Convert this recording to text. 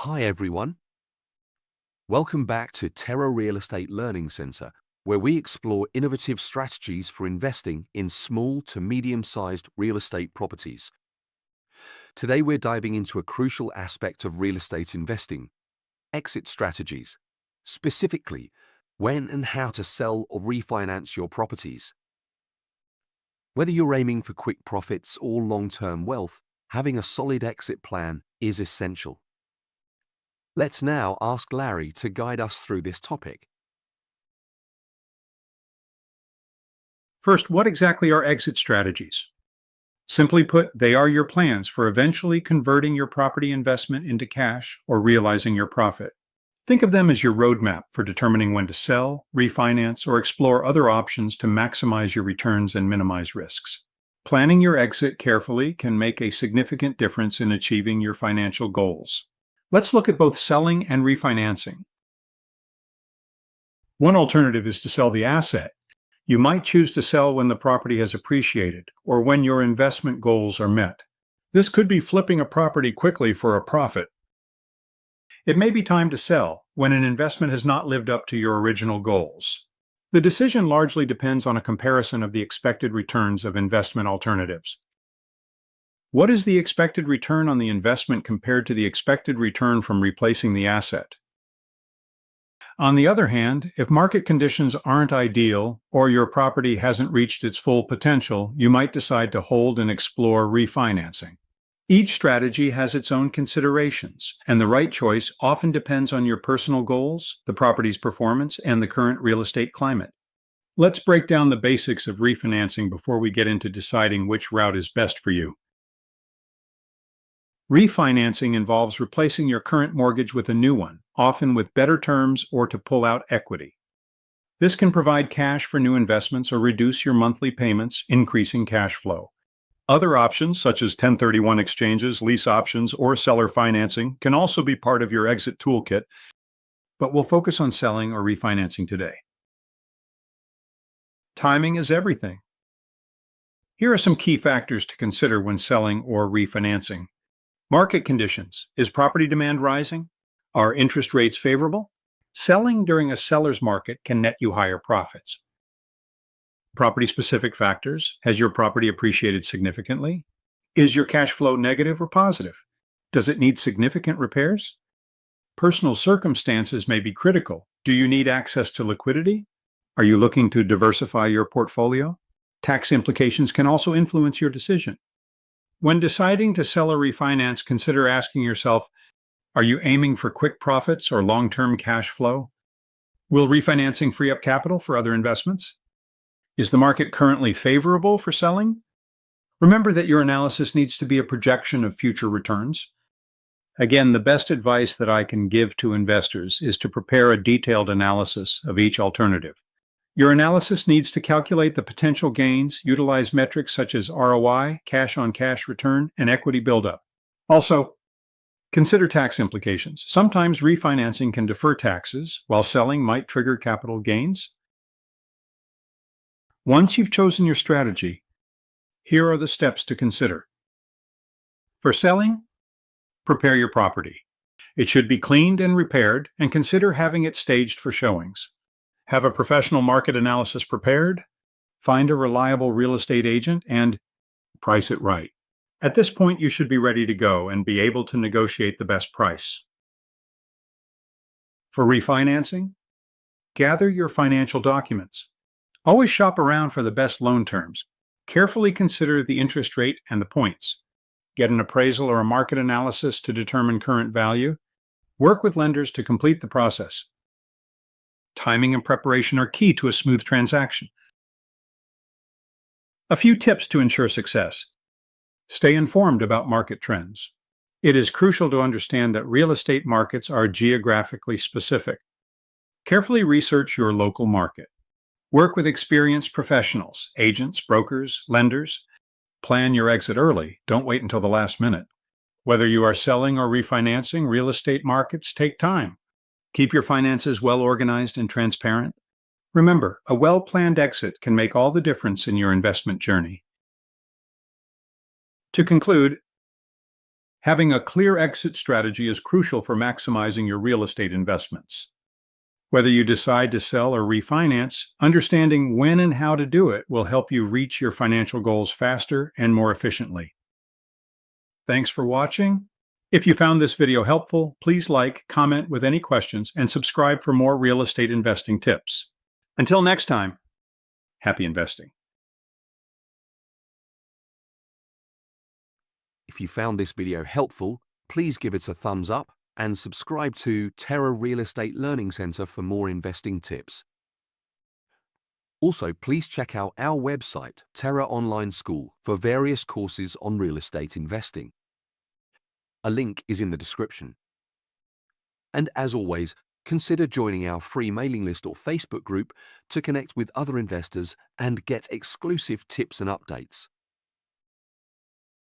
Hi everyone. Welcome back to Terra Real Estate Learning Center, where we explore innovative strategies for investing in small to medium-sized real estate properties. Today we're diving into a crucial aspect of real estate investing, exit strategies, specifically when and how to sell or refinance your properties. Whether you're aiming for quick profits or long-term wealth, having a solid exit plan is essential. Let's now ask Larry to guide us through this topic. First, what exactly are exit strategies? Simply put, they are your plans for eventually converting your property investment into cash or realizing your profit. Think of them as your roadmap for determining when to sell, refinance, or explore other options to maximize your returns and minimize risks. Planning your exit carefully can make a significant difference in achieving your financial goals. Let's look at both selling and refinancing. One alternative is to sell the asset. You might choose to sell when the property has appreciated or when your investment goals are met. This could be flipping a property quickly for a profit. It may be time to sell when an investment has not lived up to your original goals. The decision largely depends on a comparison of the expected returns of investment alternatives. What is the expected return on the investment compared to the expected return from replacing the asset? On the other hand, if market conditions aren't ideal or your property hasn't reached its full potential, you might decide to hold and explore refinancing. Each strategy has its own considerations, and the right choice often depends on your personal goals, the property's performance, and the current real estate climate. Let's break down the basics of refinancing before we get into deciding which route is best for you. Refinancing involves replacing your current mortgage with a new one, often with better terms or to pull out equity. This can provide cash for new investments or reduce your monthly payments, increasing cash flow. Other options, such as 1031 exchanges, lease options, or seller financing, can also be part of your exit toolkit, but we'll focus on selling or refinancing today. Timing is everything. Here are some key factors to consider when selling or refinancing. Market conditions. Is property demand rising? Are interest rates favorable? Selling during a seller's market can net you higher profits. Property-specific factors. Has your property appreciated significantly? Is your cash flow negative or positive? Does it need significant repairs? Personal circumstances may be critical. Do you need access to liquidity? Are you looking to diversify your portfolio? Tax implications can also influence your decision. When deciding to sell or refinance, consider asking yourself, are you aiming for quick profits or long-term cash flow? Will refinancing free up capital for other investments? Is the market currently favorable for selling? Remember that your analysis needs to be a projection of future returns. Again, the best advice that I can give to investors is to prepare a detailed analysis of each alternative. Your analysis needs to calculate the potential gains, utilize metrics such as ROI, cash-on-cash return, and equity buildup. Also, consider tax implications. Sometimes refinancing can defer taxes, while selling might trigger capital gains. Once you've chosen your strategy, here are the steps to consider. For selling, prepare your property. It should be cleaned and repaired, and consider having it staged for showings. Have a professional market analysis prepared, find a reliable real estate agent, and price it right. At this point, you should be ready to go and be able to negotiate the best price. For refinancing, gather your financial documents. Always shop around for the best loan terms. Carefully consider the interest rate and the points. Get an appraisal or a market analysis to determine current value. Work with lenders to complete the process. Timing and preparation are key to a smooth transaction. A few tips to ensure success. Stay informed about market trends. It is crucial to understand that real estate markets are geographically specific. Carefully research your local market. Work with experienced professionals, agents, brokers, lenders. Plan your exit early. Don't wait until the last minute. Whether you are selling or refinancing, real estate markets take time. Keep your finances well organized and transparent. Remember, a well-planned exit can make all the difference in your investment journey. To conclude, Having a clear exit strategy is crucial for maximizing your real estate investments. Whether you decide to sell or refinance, understanding when and how to do it will help you reach your financial goals faster and more efficiently. Thanks for watching. If you found this video helpful, please like, comment with any questions, and subscribe for more real estate investing tips. Until next time, happy investing. If you found this video helpful, please give it a thumbs up and subscribe to Terra Real Estate Learning Center for more investing tips. Also, please check out our website, Terra Online School, for various courses on real estate investing. A link is in the description. And as always, consider joining our free mailing list or Facebook group to connect with other investors and get exclusive tips and updates.